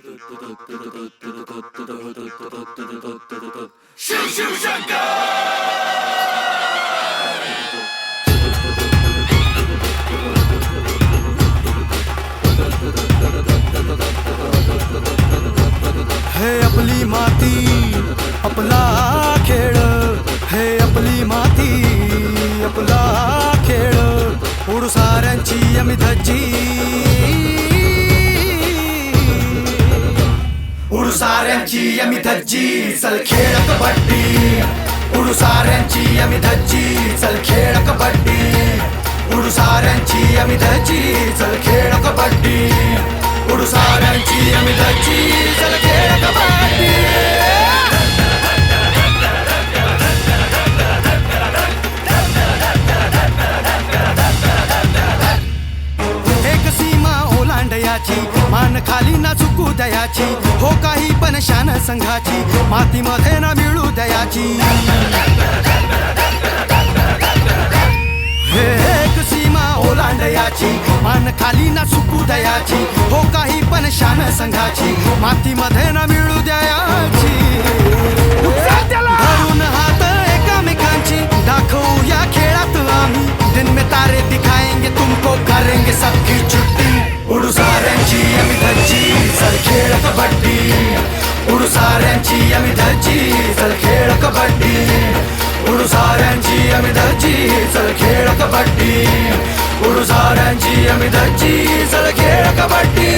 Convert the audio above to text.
शिव शिव शंकर हे आपली माती आपला खेळ, हे आपली माती आपला खेळ, उडू साऱ्यांची आम्ही धज्जी, उडू साऱ्यांची आम्ही धज्जी, चल खेळ कबड्डी, उडू साऱ्यांची आम्ही धज्जी, चल खेळ कबड्डी, उडू साऱ्यांची आम्ही धज्जी, चल खेळ कबड्डी, उडू साऱ्यांची आम्ही धज्जी, चल खेळ कबड्डी. एक सीमा ओलांडयाची, मान खाली ना चुकू दयाची, हो काही पण शान संघाची, मातीमध्ये ना मिळू दयाची. हे एक सीमा ओलांडयाची, मान खाली ना चुकू दयाची, हो काही पण शान संघाची, मातीमध्ये ना मिळू दयाची. धरून हात एकामेकांची, दाखवू या खेळात आम्ही, दिन में तारे दिखाएंगे तुमको, करेंगे सबकी छुट्टी. उडू साऱ्यांची आम्ही धज्जी, चल खेळ कबड्डी, उडू साऱ्यांची आम्ही धज्जी, चल खेळ कबड्डी, उडू साऱ्यांची आम्ही धज्जी, चल खेळ कबड्डी, उडू साऱ्यांची आम्ही धज्जी, चल खेळ कबड्डी.